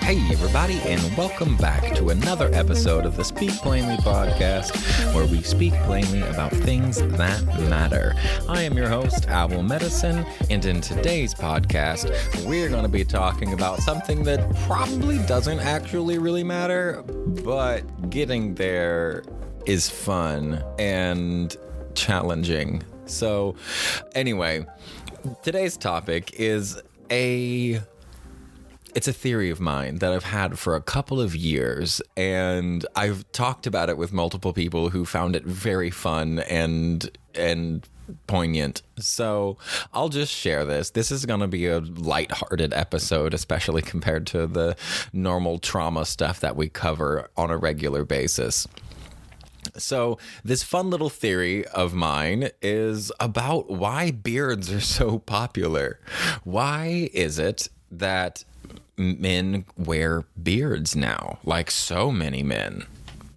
Hey everybody, and welcome back to another episode of the Speak Plainly podcast, where we speak plainly about things that matter. I am your host, Owl Medicine, and in today's podcast, we're going to be talking about something that probably doesn't actually really matter, but getting there is fun and challenging. So, anyway, today's topic is it's a theory of mine that I've had for a couple of years, and I've talked about it with multiple people who found it very fun and poignant. So I'll just share this. This is going to be a lighthearted episode, especially compared to the normal trauma stuff that we cover on a regular basis. So this fun little theory of mine is about why beards are so popular. Why is it that men wear beards now, like so many men?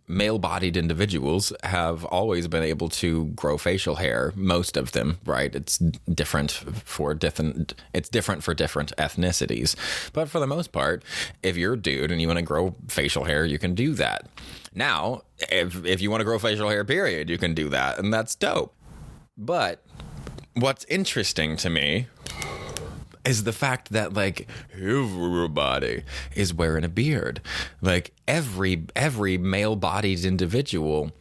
Male-bodied individuals have always been able to grow facial hair, most of them, right? It's different for different ethnicities. But for the most part, if you're a dude and you want to grow facial hair, you can do that. Now, if you want to grow facial hair, period, you can do that, and that's dope. But what's interesting to me is the fact that, like, everybody is wearing a beard. Like, every male-bodied individual,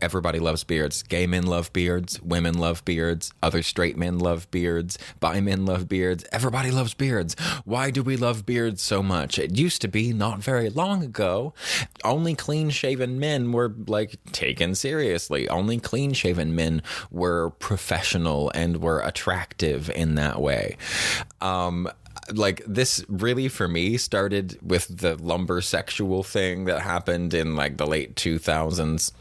everybody loves beards. Gay men love beards. Women love beards. Other straight men love beards. Bi men love beards. Everybody loves beards. Why do we love beards so much? It used to be, not very long ago, only clean-shaven men were, like, taken seriously. Only clean-shaven men were professional and were attractive in that way. Like, this really, for me, started with the lumbersexual thing that happened in, like, the late 2000s.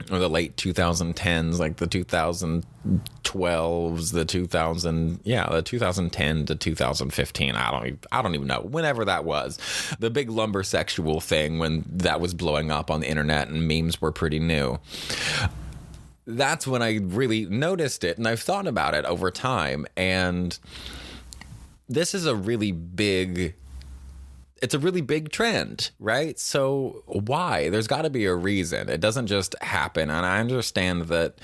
Or the late 2010s, like the 2012s, the 2010 to 2015. I don't even know. Whenever that was, the big lumbersexual thing, when that was blowing up on the internet and memes were pretty new. That's when I really noticed it, and I've thought about it over time. And this is a really big trend, right? So why? There's got to be a reason. It doesn't just happen. And I understand that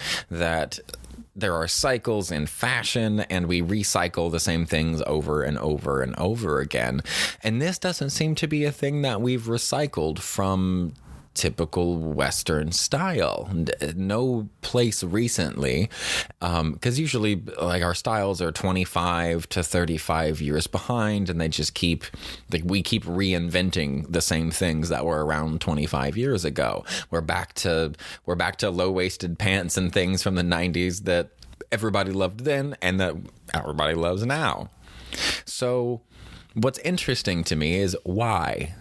there are cycles in fashion, and we recycle the same things over and over and over again. And this doesn't seem to be a thing that we've recycled from typical Western style. No place recently, because usually, like, our styles are 25 to 35 years behind, and they just we keep reinventing the same things that were around 25 years ago. We're back to low-waisted pants and things from the 90s that everybody loved then and that everybody loves now. So what's interesting to me is why?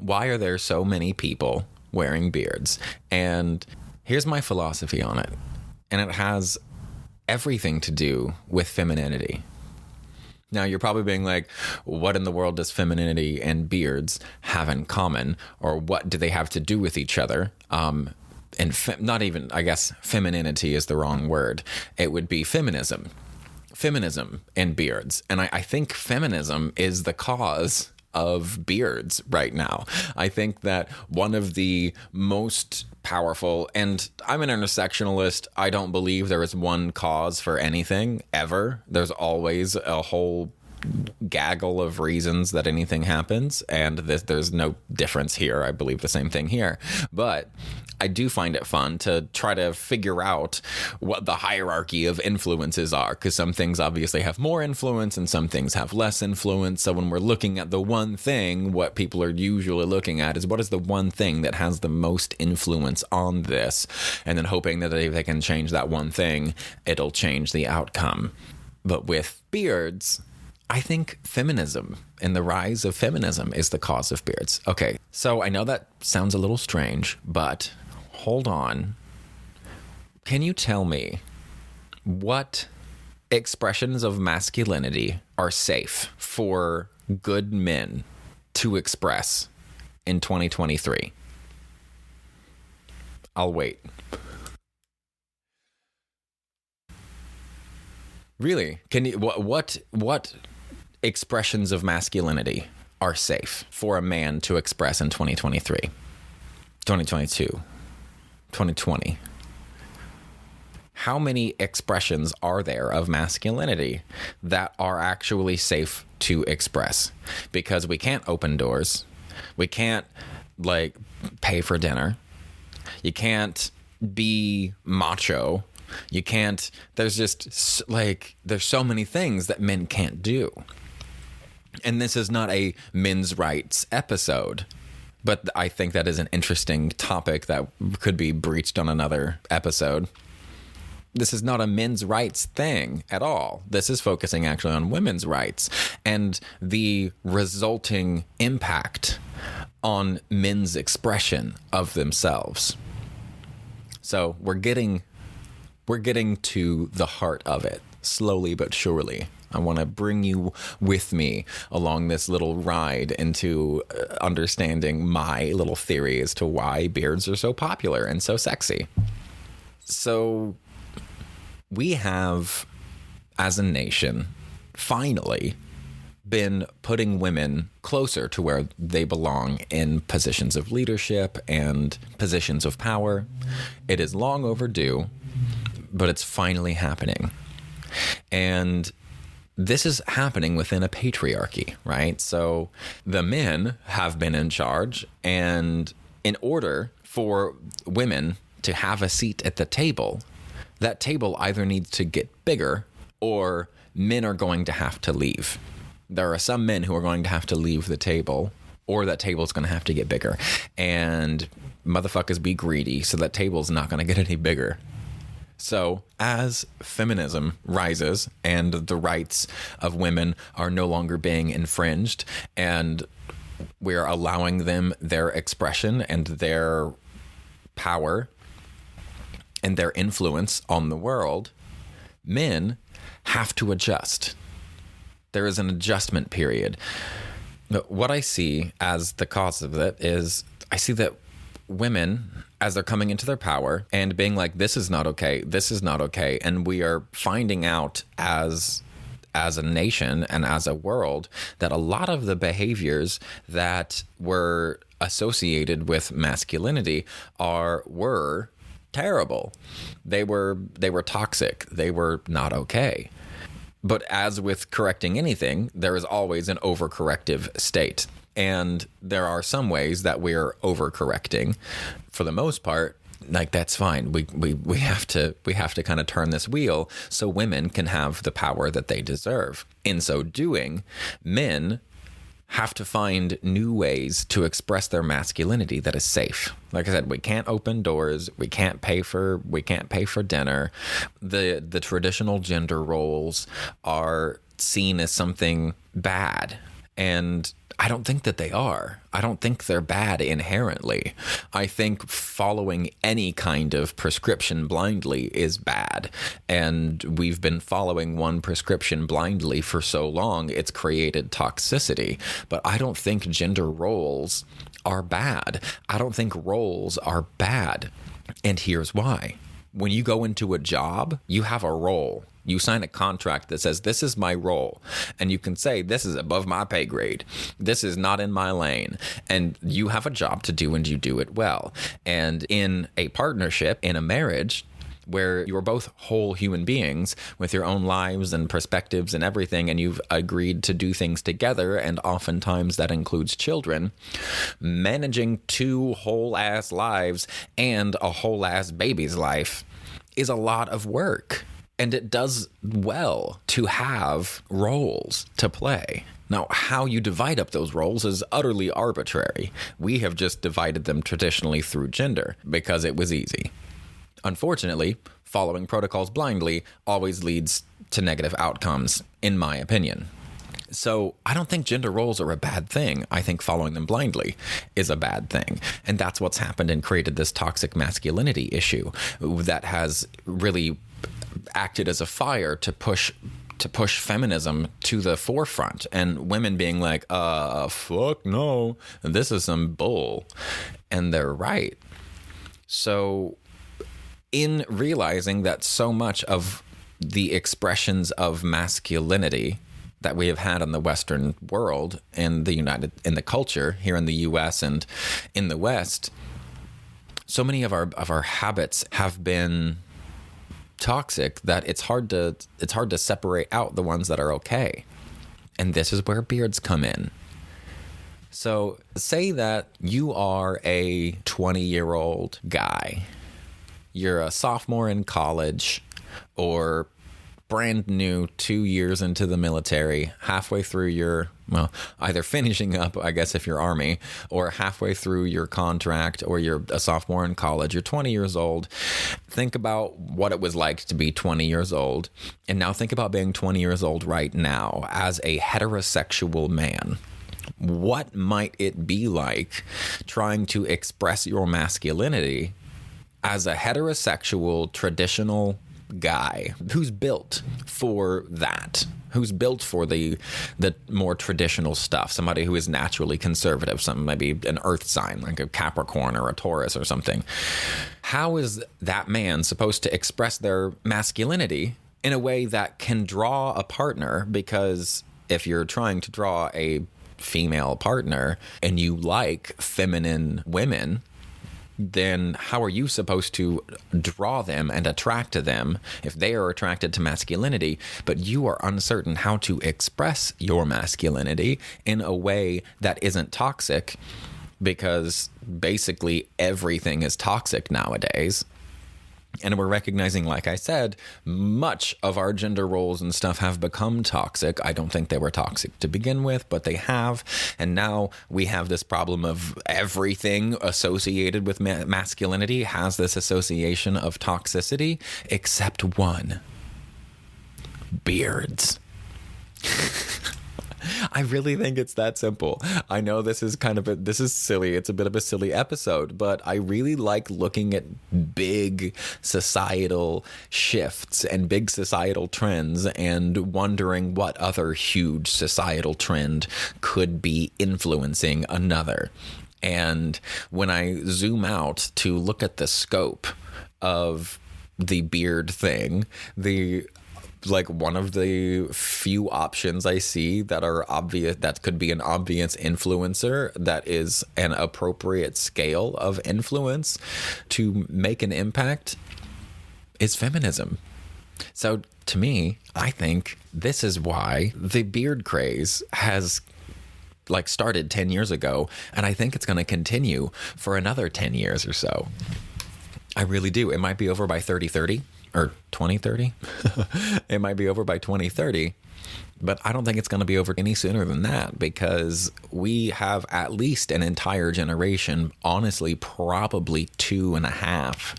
Why are there so many people wearing beards? And here's my philosophy on it. And it has everything to do with femininity. Now, you're probably being like, what in the world does femininity and beards have in common? Or what do they have to do with each other? Not even, I guess, femininity is the wrong word. It would be feminism. Feminism and beards. And I think feminism is the cause of beards right now. I think that one of the most powerful, and I'm an intersectionalist. I don't believe there is one cause for anything ever. There's always a whole gaggle of reasons that anything happens, and there's no difference here. I believe the same thing here. But I do find it fun to try to figure out what the hierarchy of influences are, because some things obviously have more influence and some things have less influence. So when we're looking at the one thing, what people are usually looking at is what is the one thing that has the most influence on this, and then hoping that if they can change that one thing, it'll change the outcome. But with beards, I think feminism and the rise of feminism is the cause of beards. Okay, so I know that sounds a little strange, but hold on. Can you tell me What expressions of masculinity are safe for good men to express in 2023? I'll wait. Really? Can you what expressions of masculinity are safe for a man to express in 2023, 2022, 2020? How many expressions are there of masculinity that are actually safe to express? Because we can't open doors. We can't, like, pay for dinner. You can't be macho. You can't, there's just, like, there's so many things that men can't do. And this is not a men's rights episode, but I think that is an interesting topic that could be breached on another episode. This is not a men's rights thing at all. This is focusing actually on women's rights and the resulting impact on men's expression of themselves. So we're getting to the heart of it, slowly but surely. I want to bring you with me along this little ride into understanding my little theory as to why beards are so popular and so sexy. So we have, as a nation, finally been putting women closer to where they belong in positions of leadership and positions of power. It is long overdue, but it's finally happening. And this is happening within a patriarchy, right? So the men have been in charge, and in order for women to have a seat at the table, that table either needs to get bigger or men are going to have to leave. There are some men who are going to have to leave the table, or that table's going to have to get bigger. And motherfuckers be greedy, so that table's not going to get any bigger. So as feminism rises and the rights of women are no longer being infringed, and we're allowing them their expression and their power and their influence on the world, men have to adjust. There is an adjustment period. But what I see as the cause of it is I see that women, as they're coming into their power and being like, this is not okay, and we are finding out as a nation and as a world that a lot of the behaviors that were associated with masculinity were terrible. They were toxic. They were not okay. But as with correcting anything, there is always an overcorrective state. And there are some ways that we're overcorrecting. For the most part, like, that's fine. We have to kind of turn this wheel so women can have the power that they deserve. In so doing, men have to find new ways to express their masculinity that is safe. Like I said, we can't open doors. We can't pay for dinner. The traditional gender roles are seen as something bad, and I don't think that they are. I don't think they're bad inherently. I think following any kind of prescription blindly is bad. And we've been following one prescription blindly for so long, it's created toxicity. But I don't think gender roles are bad. I don't think roles are bad. And here's why. When you go into a job, you have a role. You sign a contract that says, this is my role. And you can say, this is above my pay grade. This is not in my lane. And you have a job to do, and you do it well. And in a partnership, in a marriage, where you're both whole human beings with your own lives and perspectives and everything, and you've agreed to do things together, and oftentimes that includes children, managing two whole-ass lives and a whole-ass baby's life is a lot of work. And it does well to have roles to play. Now, how you divide up those roles is utterly arbitrary. We have just divided them traditionally through gender because it was easy. Unfortunately, following protocols blindly always leads to negative outcomes, in my opinion. So I don't think gender roles are a bad thing. I think following them blindly is a bad thing. And that's what's happened and created this toxic masculinity issue that has really acted as a fire to push feminism to the forefront, and women being like, fuck no, this is some bull. And they're right. So in realizing that so much of the expressions of masculinity that we have had in the Western world, in the culture here in the US and in the West, so many of our habits have been toxic that it's hard to separate out the ones that are okay. And this is where beards come in. So say that you are a 20-year-old guy. You're a sophomore in college, or brand new, 2 years into the military, halfway through your, well, either finishing up, I guess, if you're Army, or halfway through your contract, or you're a sophomore in college. You're 20 years old. Think about what it was like to be 20 years old. And now think about being 20 years old right now as a heterosexual man. What might it be like trying to express your masculinity as a heterosexual, traditional guy who's built for that, who's built for the more traditional stuff, somebody who is naturally conservative, some maybe an earth sign like a Capricorn or a Taurus or something? How is that man supposed to express their masculinity in a way that can draw a partner? Because if you're trying to draw a female partner and you like feminine women, then how are you supposed to draw them and attract to them if they are attracted to masculinity, but you are uncertain how to express your masculinity in a way that isn't toxic? Because basically everything is toxic nowadays. And we're recognizing, like I said, much of our gender roles and stuff have become toxic. I don't think they were toxic to begin with, but they have. And now we have this problem of everything associated with masculinity has this association of toxicity, except one: beards. I really think it's that simple. I know this is silly. It's a bit of a silly episode, but I really like looking at big societal shifts and big societal trends and wondering what other huge societal trend could be influencing another. And when I zoom out to look at the scope of the beard thing, one of the few options I see that are obvious, that could be an obvious influencer, that is an appropriate scale of influence to make an impact, is feminism. So to me, I think this is why the beard craze has started 10 years ago, and I think it's going to continue for another 10 years or so. I really do. It might be over by 3030. Or 2030. It might be over by 2030, but I don't think it's going to be over any sooner than that, because we have at least an entire generation, honestly, probably 2.5,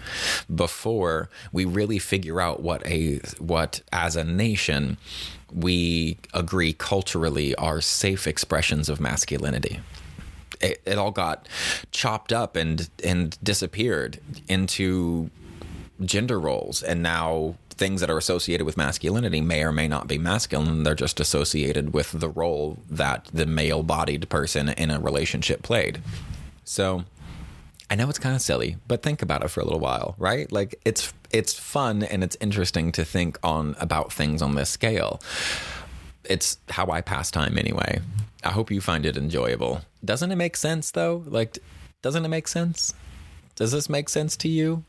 before we really figure out what as a nation we agree culturally are safe expressions of masculinity. It all got chopped up and disappeared into gender roles, and now things that are associated with masculinity may or may not be masculine. They're just associated with the role that the male-bodied person in a relationship played. So I know it's kind of silly, but think about it for a little while, right? It's fun and it's interesting to think about things on this scale. It's how I pass time anyway. I hope you find it enjoyable. Doesn't it make sense though? Doesn't it make sense? Does this make sense to you?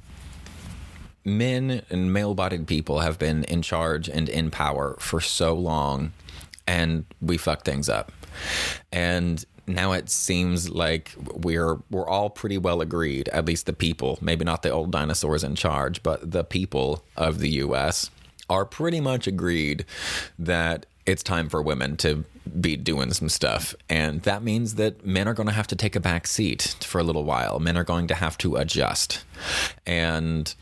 Men and male-bodied people have been in charge and in power for so long, and we fuck things up. And now it seems like we're all pretty well agreed, at least the people, maybe not the old dinosaurs in charge, but the people of the US are pretty much agreed that it's time for women to be doing some stuff. And that means that men are going to have to take a back seat for a little while. Men are going to have to adjust. And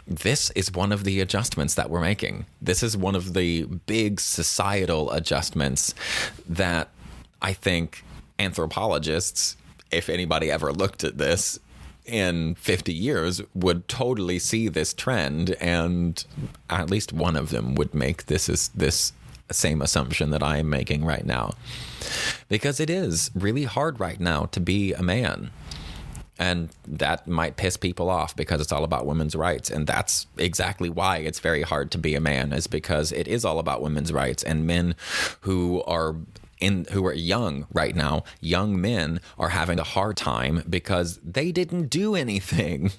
this is one of the adjustments that we're making. This is one of the big societal adjustments that I think anthropologists, if anybody ever looked at this, in 50 years would totally see this trend, and at least one of them would make this same assumption that I am making right now. Because it is really hard right now to be a man. And that might piss people off because it's all about women's rights. And that's exactly why it's very hard to be a man, is because it is all about women's rights. And men who are young right now, young men are having a hard time because they didn't do anything.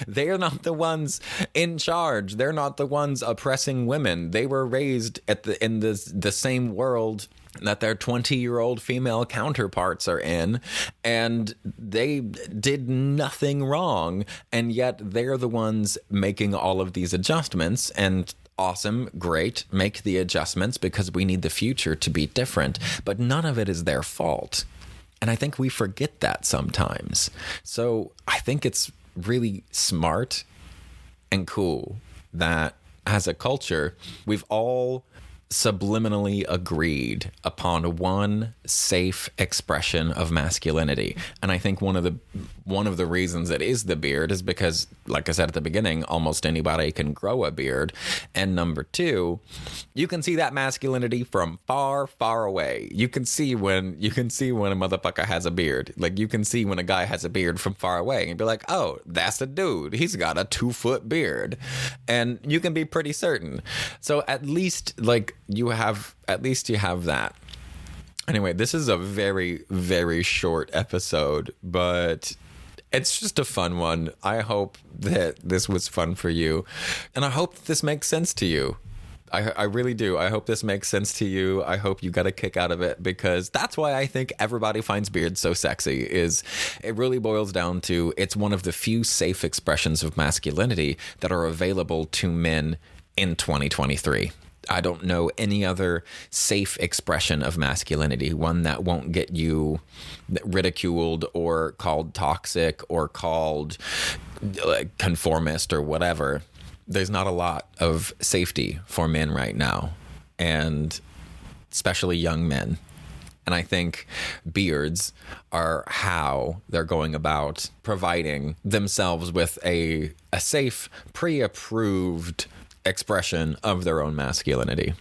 They're not the ones in charge. They're not the ones oppressing women. They were raised in the same world that their 20-year-old female counterparts are in, and they did nothing wrong, and yet they're the ones making all of these adjustments. And awesome, great, make the adjustments because we need the future to be different, but none of it is their fault. And I think we forget that sometimes. So I think it's really smart and cool that as a culture, we've all subliminally agreed upon one safe expression of masculinity. And I think one of the reasons it is the beard is because, like I said at the beginning, almost anybody can grow a beard. And number two, you can see that masculinity from far, far away. You can see when a motherfucker has a beard. Like, you can see when a guy has a beard from far away and be like, oh, that's a dude. He's got a 2-foot beard. And you can be pretty certain. So at least you have that. Anyway, this is a very, very short episode, but it's just a fun one. I hope that this was fun for you, and I hope this makes sense to you. I really do. I hope this makes sense to you. I hope you got a kick out of it, because that's why I think everybody finds beards so sexy. Is it really boils down to, it's one of the few safe expressions of masculinity that are available to men in 2023. I don't know any other safe expression of masculinity, one that won't get you ridiculed or called toxic or called conformist or whatever. There's not a lot of safety for men right now, and especially young men. And I think beards are how they're going about providing themselves with a safe, pre-approved expression of their own masculinity.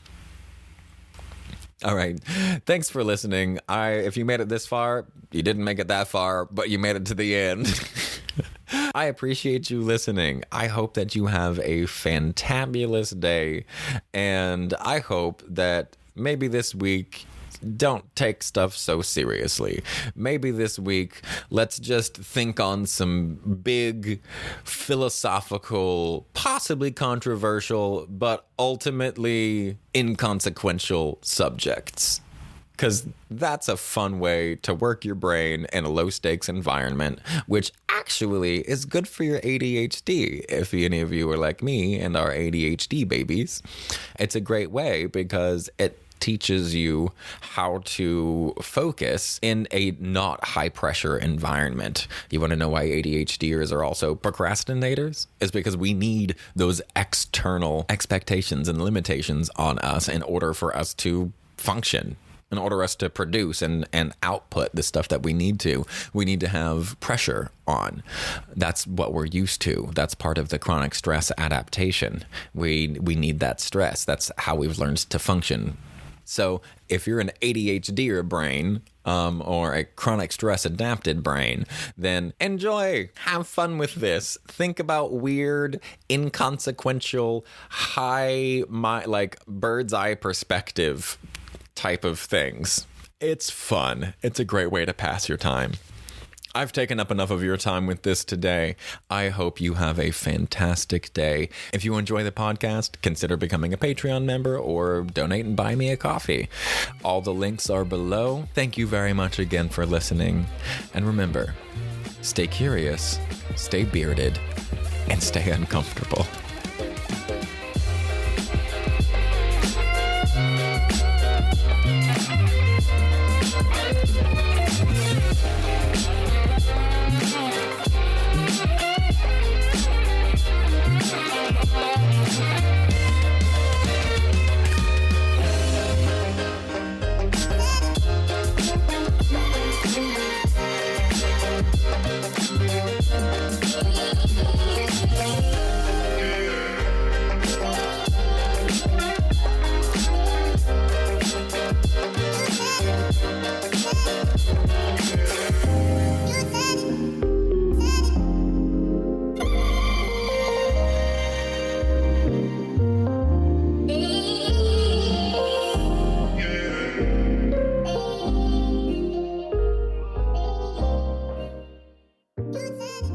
All right. Thanks for listening. If you made it this far, you didn't make it that far, but you made it to the end. I appreciate you listening. I hope that you have a fantabulous day, and I hope that maybe this week, don't take stuff so seriously. Maybe this week, let's just think on some big, philosophical, possibly controversial, but ultimately inconsequential subjects. Because that's a fun way to work your brain in a low-stakes environment, which actually is good for your ADHD. If any of you are like me and are ADHD babies, it's a great way because it teaches you how to focus in a not high-pressure environment. You want to know why ADHDers are also procrastinators? It's because we need those external expectations and limitations on us in order for us to function. In order for us to produce and output the stuff that we need to have pressure on. That's what we're used to. That's part of the chronic stress adaptation. We need that stress. That's how we've learned to function. So if you're an ADHD brain or a chronic stress adapted brain, then enjoy, have fun with this. Think about weird, inconsequential, like bird's eye perspective type of things. It's fun. It's a great way to pass your time. I've taken up enough of your time with this today. I hope you have a fantastic day. If you enjoy the podcast, consider becoming a Patreon member or donate and buy me a coffee. All the links are below. Thank you very much again for listening. And remember, stay curious, stay bearded, and stay uncomfortable. roots and